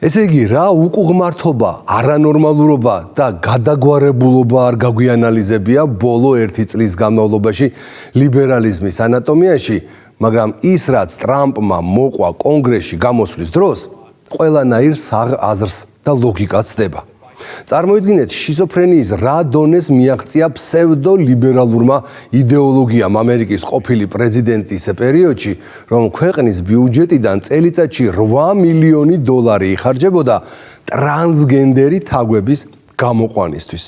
ესე იგი, რა უკუღმართობა, არანორმალურობა და გადაგვარებულობა არ გაგვიანალიზებია ბოლო 1 წლის განმავლობაში ლიბერალიზმის ანატომიაში, მაგრამ ის, რაც ტრამპმა მოყვა კონგრესში გამოსვლის დროს, ყველანაირ საღ აზრს და ლოგიკას ცდება. წარმოიდგინეთ, შიზოფრენიის რა დონეს მიაღწია ფსევდოლიბერალურმა იდეოლოგიამ ამერიკის ყოფილი პრეზიდენტის პერიოდში, რომ ქვეყნის ბიუჯეტიდან წელიწადში $8 მილიონი იხარჯებოდა ტრანსგენდერი თაგვების გამოყვანისთვის.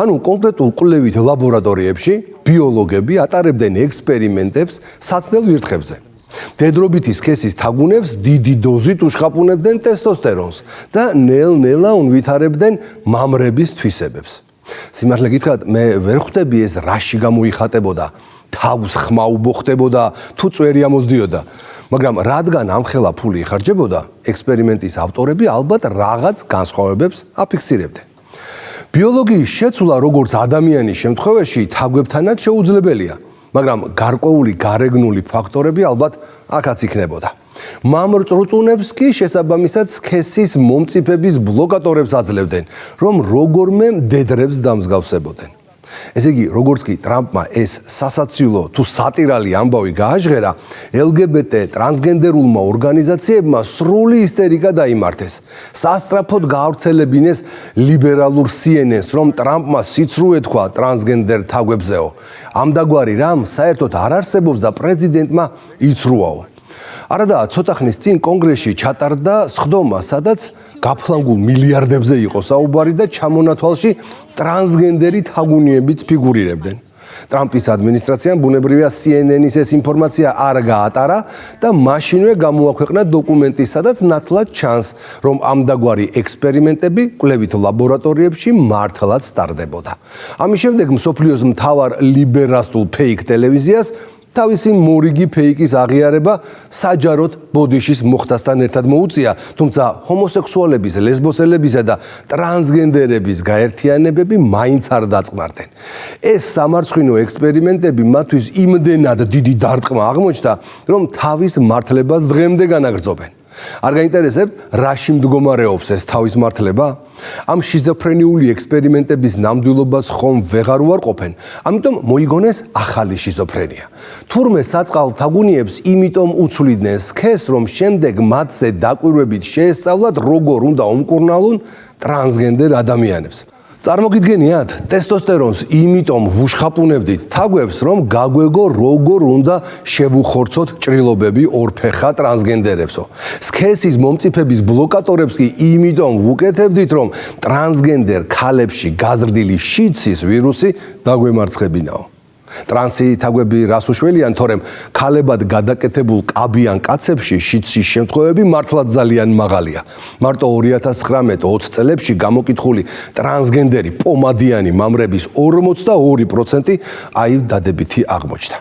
ანუ კონკრეტულ კვლევით ლაბორატორიებში ბიოლოგები ატარებდნენ ექსპერიმენტებს საცდელ ვირთხებზე. დედრობითი სქესის თაგუნებს დიდი დოზით უშხაპუნებდნენ ტესტოსტერონს და ნელ-ნელა უნვითარებდნენ მამრების თვისებებს. სიმართლე გითხრათ, მე ვერ ხვდები ეს რაში გამოიხატებოდა, თავს ხმაუბო ხდებოდა თუ წვერი ამოსდიოდა. მაგრამ რადგან ამხელა ფული იხარჯებოდა, ექსპერიმენტის ავტორები ალბათ რაღაც განსხვავებებს აფიქსირებდნენ. ბიოლოგიის შეცვლა როგორც ადამიანის შემთხვევაში თაგვებთანაც შეუძლებელია. მაგრამ გარკვეული გარეგნული ფაქტორები ალბათ აქაც იქნებოდა. მამრ წრუწუნებს კი შესაბამისად სქესის მომწიფების ბლოკატორებს აძლევდნენ, რომ როგორმე მდედრებს დამსგავსებოდნენ. ესე იგი, როგორც კი ტრამპმა ეს სასაცილო თუ სატირალი ამბავი გააჟღერა, LGBT ტრანსგენდერულმა ორგანიზაციებმა სრული ისტერიკა დაიმართეს. სასწრაფოდ გაავრცელებინეს ლიბერალურ CNN-ს, რომ ტრამპმა სიცრუე თქვა ტრანსგენდერ თაგვებზეო. ამდაგვარი რამ საერთოდ არ არსებობს და პრეზიდენტმა იცრუაო. არადა ცოტა ხნის წინ კონგრესში ჩატარდა სხდომა, სადაც გაფლანგულ მილიარდებზე იყო საუბარი და ჩამონათვალში ტრანსგენდერი თაგუნიებიც ფიგურირებდნენ. ტრამპის ადმინისტრაციამ ბუნებრივია CNN-ის ეს ინფორმაცია არ გაატარა და მაშინვე გამოაქვეყნა დოკუმენტი, სადაც ნათლად ჩანს, რომ ამდაგვარი ექსპერიმენტები კვლევით ლაბორატორიებში მართლაც ტარდებოდა. ამის შემდეგ მსოფლიოს მთავარ ლიბერასტულ ფეიქ ტელევიზიას თავისი მორიგი ფეიკის აღიარება საჯაროდ ბოდიშის მოხდასთან ერთად მოუწია, თუმცა ჰომოსექსუალების, ლესბოსელებისა და ტრანსგენდერების გაერთიანებები მაინც არ დაწყნარდნენ. ეს სამარცხვინო ექსპერიმენტები მათთვის იმდენად დიდი დარტყმა აღმოჩნდა, რომ თავის მართლებას დღემდე განაგრძობენ. არ გაინტერესებთ, რაში მდგომარეობს ეს თავის მართლება? ამ შიზოფრენიული ექსპერიმენტების ნამდვილობას ხომ ვეღარ უარყოფენ, ამიტომ მოიგონეს ახალი შიზოფრენია. თურმე საწყალ თაგუნიებს იმიტომ უცვლიდნენ სქესს, რომ შემდეგ მათზე დაკვირვებით შეესწავლათ, როგორ უნდა უმკურნალონ ტრანსგენდერ ადამიანებს. წარმოგიდგენიათ, ტესტოსტერონს იმიტომ ვუშხაპუნებდით თაგვებს, რომ გაგვეგო როგორ უნდა შევუხორცოთ ჭრილობები ორფეხა ტრანსგენდერებსო. სქესის მომწიფების ბლოკატორებს კი იმიტომ ვუკეთებდით, რომ ტრანსგენდერ ქალებში გაზრდილი შიცის ვირუსი დაგვემარცხებინაო. ტრანსი თაგვები რას უშველიან, თორემ ქალებად გადაკეთებულ კაბიან კაცებში შიცის შემთხვევები მართლაც ძალიან მაღალია. მარტო 2019-20 წლებში გამოკითხული ტრანსგენდერი პომადიანი მამრების 42% აი დადებითი აღმოჩნდა.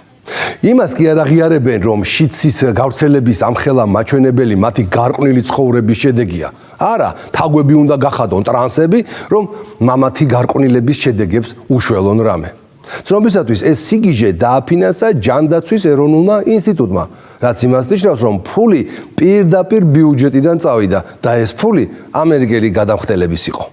იმას კი არ აღიარებენ, რომ შიცის გავრცელების ამხელა მაჩვენებელი მათი გარყვნილი ცხოვრების შედეგია. არა, თაგვები უნდა გახადონ ტრანსები, რომ მამათი გარყვნილების შედეგებს უშველონ რამე. ცნობისათვის ეს სიგიჟე დააფინანსა ჯანდაცვის ეროვნულმა ინსტიტუტმა, რაც იმას ნიშნავს, რომ ფული პირდაპირ ბიუჯეტიდან წავიდა და ეს ფული ამერიკელი გადამხდელების იყო.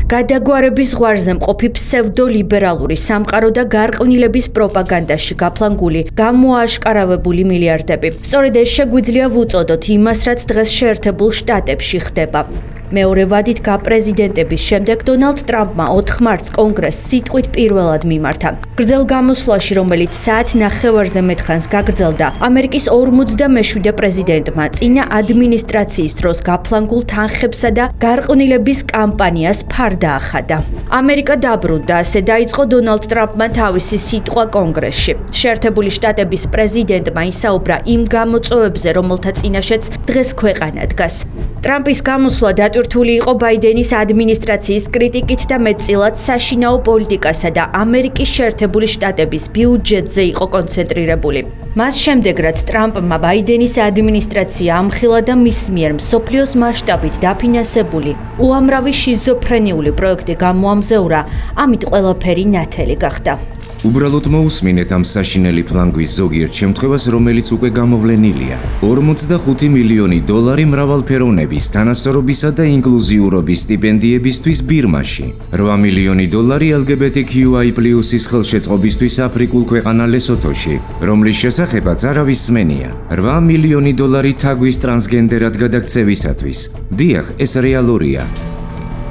გადაგვარების ზღვარზე მყოფი ფსევდოლიბერალური სამყარო და გარყვნილების პროპაგანდაში გაფლანგული, გამოაშკარავებული მილიარდები. სწორედ ეს შეგვიძლია ვუწოდოთ იმას, რაც დღეს შეერთებულ შტატებში ხდება. მეორე ვადით გაპრეზიდენტების შემდეგ დონალდ ტრამპმა 4 მარტს კონგრესს სიტყვით პირველად მიმართა. გრძელ გამოსვლაში, რომელიც საათ ნახევარზე მეტ ხანს გაგრძელდა, ამერიკის 47 პრეზიდენტმა წინა ადმინისტრაციის დროს გაფლანგულ თანხებსა და გარყვნილების კამპანიას ფარდა ახადა. ამერიკა დაბრუნდა, ასე დაიწყო დონალდ ტრამპმა თავისი სიტყვა კონგრესში. შეერთებული შტატების პრეზიდენტმა ისაუბრა იმ გამოწვევებზე, რომელთა წინაშეც დღეს ქვეყანა დგას. ტრამპის გამოსვლა დატვირთული იყო ბაიდენის ადმინისტრაციის კრიტიკით და მეტწილად საშინაო პოლიტიკასა და ამერიკის შეერთებული შტატების ბიუჯეტზე იყო კონცენტრირებული. მას შემდეგ, რაც ტრამპმა ბაიდენის ადმინისტრაცია ამხილა და მის მიერ მსოფლიოს მასშტაბით დაფინანსებული უამრავი შიზოფრენიული პროექტი გამოამზეურა, ამით ყველაფერი ნათელი გახდა. უბრალოდ მოусმინეთ ამ საშინელი ფლანგვის ზოგიერთ შემთხვევას, რომელიც უკვე გამოვლენილია. 45 მილიონი დოლარი მრავალფეროვნების, თანასწორობისა და ინკლუზიურობის სტიპენდიებისთვის ბირმაში, 8 მილიონი დოლარი LGBTQI+-ის ხელშეწყობისთვის აფრიკულ ქვეყანა ლესოთოში, რომლის შესახებაც არავის სმენია, 8 მილიონი დოლარი თაგვის ტრანსგენდერად გადაქცევისათვის. დიახ, ეს რეალურია.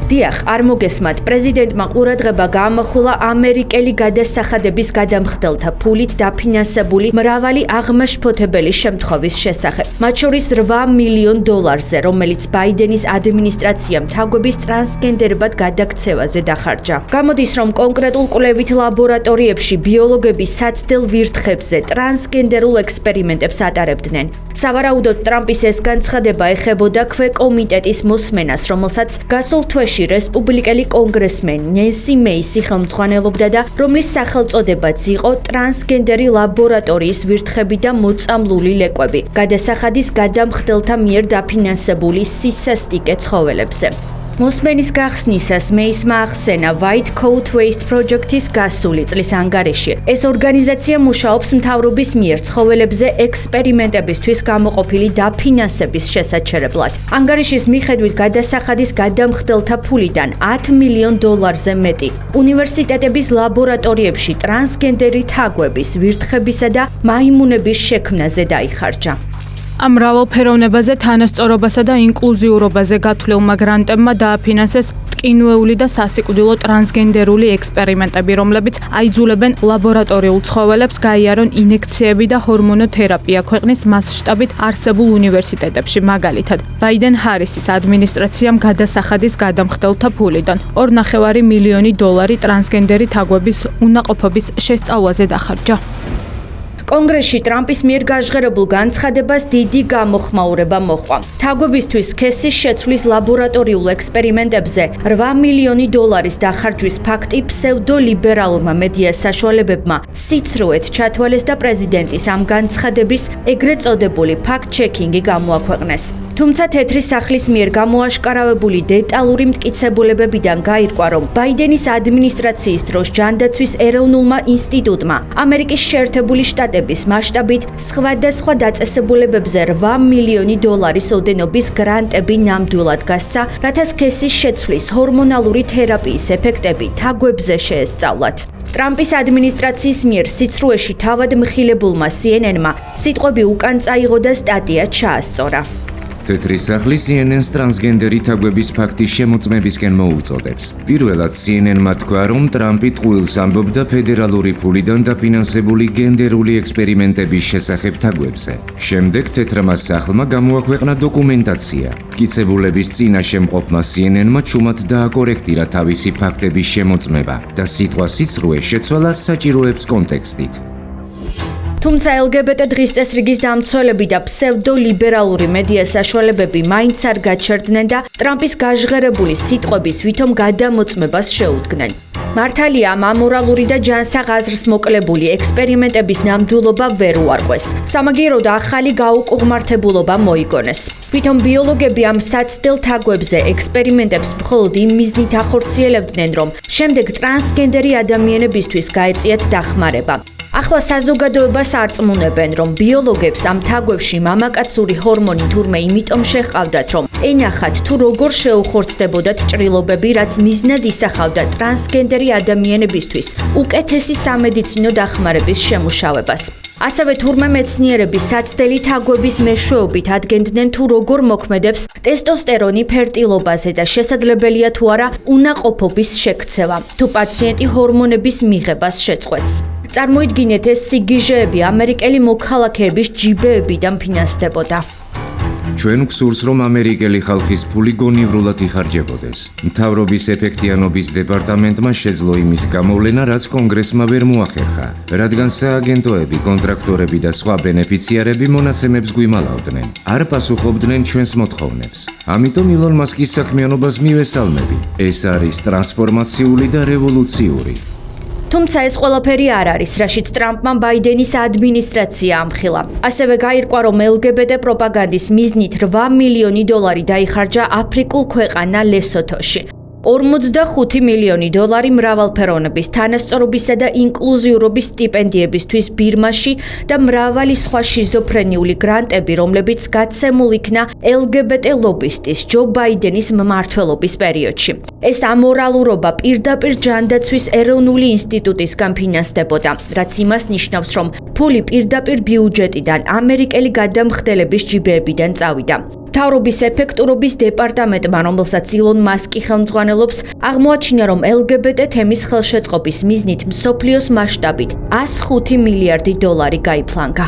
დიახ, არ მოგესმათ, პრეზიდენტმა ყურადღება გაამახვილა ამერიკელი გადასახადების გადამხდელთა ფულით დაფინანსებული მრავალი აღმაშფოთებელი შემთხვევის შესახებ, მათ შორის 8 მილიონ დოლარზე, რომელიც ბაიდენის ადმინისტრაციამ თაგვების ტრანსგენდერებად გადაქცევაზე დახარჯა. გამოდის, რომ კონკრეტულ კვლევით ლაბორატორიებში ბიოლოგები საცდელ ვირთხებზე ტრანსგენდერულ ექსპერიმენტებს ატარებდნენ. სავარაუდოდ ტრამპის ეს განცხადება ეხებოდა ქვეკომიტეტის მოსმენას, რომელსაც გასულ თვეში რესპუბლიკელი კონგრესმენი ნენსი მეისი ხელმძღვანელობდა და რომლის სახელწოდებაც იყო ტრანსგენდერი ლაბორატორიის ვირთხები და მოწამლული ლეკვები, გადასახადის გადამხდელთა მიერ დაფინანსებული სისასტიკე ცხოველებზე. მოსმენის გახსნისას მეისმა ახსენა White Coat Waste Project-ის გასული წლის ანგარიში. ეს ორგანიზაცია მუშაობს მთავრობის მიერ ცხოველებზე ექსპერიმენტებისთვის გამოყოფილი დაფინანსების შესაჩერებლად. ანგარიშის მიხედვით გადასახადის გადამხდელთა ფულიდან 10 მილიონ დოლარზე მეტი უნივერსიტეტების ლაბორატორიებში ტრანსგენდერი თაგვების, ვირთხებისა და მაიმუნების შექმნაზე დაიხარჯა. ამ მრავალფეროვნებაზე, თანასწორობასა და ინკლუზიურობაზე გათვლილმა გრანტებმა დააფინანსეს ტკინვეული და სასიკვდილო ტრანსგენდერული ექსპერიმენტები, რომლებიც აიძულებენ ლაბორატორიულ ცხოველებს გაიარონ ინექციები და ჰორმონოთერაპია ქვეყნის მასშტაბით არსებულ უნივერსიტეტებში, მაგალითად, ბაიდენ-ჰარისის ადმინისტრაციამ გადასახადის გადამხდელთა ფულიდან 2,5 მილიონი დოლარი ტრანსგენდერი თაგვების უნაყოფობის შესწავლაზე დახარჯა. კონგრესში ტრამპის მიერ გაჟღერებულ განცხადებას დიდი გამოხმაურება მოჰყვა. თაგვებისთვის სქესის შეცვლის ლაბორატორიულ ექსპერიმენტებზე 8 მილიონი დოლარის დახარჯვის ფაქტი ფსევდოლიბერალურმა მედია საშუალებებმა სიცრუეთ ჩათვალეს და პრეზიდენტის ამ განცხადების ეგრეთ წოდებული ფაქტ-ჩეკინგი გამოაქვეყნეს. თუმცა თეთრი სახლის მიერ გამოაშკარავებული დეტალური მტკიცებულებებიდან გაირკვა, რომ ბაიდენის ადმინისტრაციის დროს ჯანდაცვის ეროვნულმა ინსტიტუტმა ამერიკის შეერთებული შტატების მასშტაბით სხვადასხვა დაწესებულებებზე 8 მილიონი დოლარის ოდენობის გრანტები ნამდვილად გასცა, რათა სქესის შეცვლის ჰორმონალური თერაპიის ეფექტები თაგვებზე შეესწავლათ. ტრამპის ადმინისტრაციის მიერ სიცრუეში თავად მხილებულმა CNN-მა სიტყვები უკან წაიღო და სტატია ჩაასწორა. თეთრი სახლის CNN-ს ტრანსგენდერი თაგვების ფაქტის შემოწმებისკენ მოუწოდებს. პირველად CNN-მა თქვა, რომ ტრამპი ტყუილს ამბობდა ფედერალური ფულიდან დაფინანსებული გენდერული ექსპერიმენტების შესახებ თაგვებზე. შემდეგ თეთრმა სახლმა გამოაქვეყნა დოკუმენტაცია. მტკიცებულების წინაშე მყოფმა CNN-მა ჩუმად დააკორექტირა თავისი ფაქტების შემოწმება და სიტყვა სიცრუე შეცვალა საჭიროებს კონტექსტით. თუმცა LGBT დღის წესრიგის დამცველები და ფსევდოლიბერალური მედია საშუალებები მაინც არ გაჩერდნენ და ტრამპის გაჟღერებული სიტყვების ვითომ გადამოწმებას შეუდგნენ. მართალია, ამ ამორალური და ჯანსაღ აზრს მოკლებული ექსპერიმენტების ნამდვილობა ვერ უარყვეს. სამაგიეროდ ახალი გაუკუღმართებულობა მოიგონეს. ვითომ ბიოლოგები ამ საცდელ თაგვებზე ექსპერიმენტებს მხოლოდ იმ მიზნით ახორციელებდნენ, რომ შემდეგ ტრანსგენდერი ადამიანებისთვის გაეწიათ დახმარება. ახლა საზოგადოებას არწმუნებენ, რომ ბიოლოგებს ამ თაგვებში მამაკაცური ჰორმონი თურმე იმიტომ შეჰყავდათ, რომ ენახათ თუ როგორ შეუხორცდებოდათ ჭრილობები, რაც მიზნად ისახავდა ტრანსგენდერი ადამიანებისთვის უკეთესი სამედიცინო დახმარების შემუშავებას. ასევე თურმე მეცნიერები საცდელი თაგვების მეშვეობით ადგენდნენ თუ როგორ მოქმედებს ტესტოსტერონი ფერტილობაზე და შესაძლებელია თუ არა უნაყოფობის შექცევა, თუ პაციენტი ჰორმონების მიღებას შეწყვეტს. წარმოიდგინეთ, ეს სიგიჟეები ამერიკელი მოქალაქეების ჯიბეებიდან ფინანსდებოდა. ჩვენ გვსურს, რომ ამერიკელი ხალხის ფული გონივრულად იხარჯებოდეს. მთავრობის ეფექტიანობის დეპარტამენტმა შეძლო იმის გამოვლენა, რაც კონგრესმა ვერ მოახერხა, რადგან სააგენტოები, კონტრაქტორები და სხვა ბენეფიციარები მონაცემებს გვიმალავდნენ, არ პასუხობდნენ ჩვენს მოთხოვნებს. ამიტომ ილონ მასკის საქმიანობას მივესალმები. ეს არის ტრანსფორმაციული და რევოლუციური. თუმცა ეს ყველაფერი არ არის, რაშიც ტრამპმა ბაიდენის ადმინისტრაცია ამხილა. ასევე გაირკვა, რომ LGBT პროპაგანდის მიზნით 8 მილიონი დოლარი დაიხარჯა აფრიკულ ქვეყანა ლესოთოში. 45 მილიონი დოლარი მრავალფეროვნების, თანასწორობისა და ინკლუზიურობის სტიპენდიებისთვის ბირმაში და მრავალი სხვა შიზოფრენიული გრანტები, რომლებიც გაცემულ იქნა LGBT ლობისტის ჯო ბაიდენის მმართველობის პერიოდში. ეს ამორალურობა პირდაპირ ჯანდაცვის ეროვნული ინსტიტუტისგან ფინანსდებოდა, რაც იმას ნიშნავს, რომ ფული პირდაპირ ბიუჯეტიდან ამერიკელი გადამხდელების ჯიბეებიდან წავიდა. მთავრობის ეფექტურობის დეპარტამენტმა, რომელსაც ილონ მასკი ხელმძღვანელობს, აღმოაჩინა, რომ LGBT თემის ხელშეწყობის მიზნით მსოფლიოს მასშტაბით 105 მილიარდი დოლარი გაიფლანგა.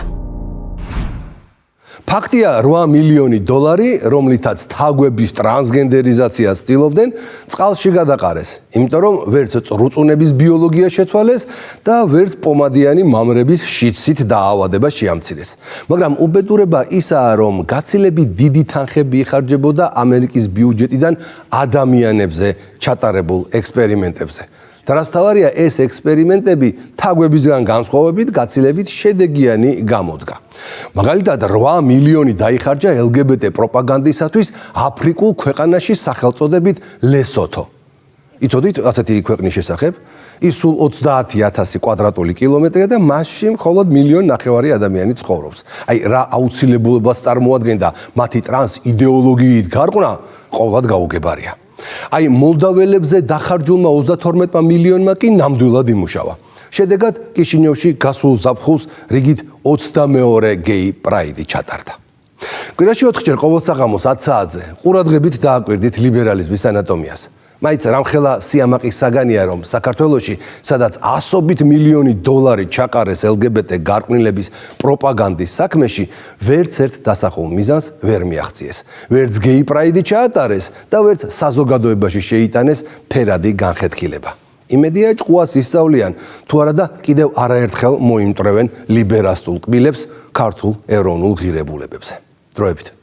ფაქტია 8 მილიონი დოლარი, რომლითაც თაგვების ტრანსგენდერიზაციას ცდილობდნენ, წყალში გადაყარეს, იმიტომ რომ ვერც წრუწუნების ბიოლოგია შეცვალეს და ვერც პომადიანი მამრების შიდსით დაავადება შეამცირეს. მაგრამ უბედურება ისაა, რომ გაცილებით დიდი თანხები იხარჯებოდა ამერიკის ბიუჯეტიდან ადამიანებზე ჩატარებულ ექსპერიმენტებზე. და რაც თავარია, ეს ექსპერიმენტები თაგვებისგან განსხვავებით გაცილებით შედეგიანი გამოდგა. მაგალითად, 8 მილიონი დაიხარჯა LGBT პროპაგანდისათვის აფრიკულ ქვეყანაში სახელწოდებით ლესოთო. იცოდით ასეთი ქვეყნის შესახებ? ის სულ 30,000 კვადრატული კილომეტრია და მასში მხოლოდ 1,5 მილიონი ადამიანი ცხოვრობს. აი, რა აუცილებლობას წარმოადგენდა მათი ტრანს იდეოლოგიით გარყვნა, ყოველად გაუგებარია. აი, მოლდაველებზე დახარჯულმა 32 მილიონმა კი ნამდვილად იმუშავა. შედეგად კიშინიოვში გასულ ზაფხულს რიგით 22 გეი პრაიდი ჩატარდა. კვირაში 4-ჯერ ყოველ საღამოს 10 საათზე ყურადღებით დააკვირდით ლიბერალიზმის ანატომიას. მაინც რამხელა სიამაყის საგანია, რომ საქართველოში, სადაც 100 მილიონი დოლარი ჩაყარეს LGBT გარყვნილების პროპაგანდის საქმეში, ვერც ერთ დასახულ მიზანს ვერ მიაღწიეს. ვერც გეი პრაიდი ჩაატარეს და ვერც საზოგადოებაში შეიტანეს ფერადი განხეთქილება. იმედია ჭკუას ისწავლიან, თუ არა და კიდევ არაერთხელ მოიმტვრევენ ლიბერასტულ კბილებს ქართულ ეროვნულ ღირებულებებზე. დროებით.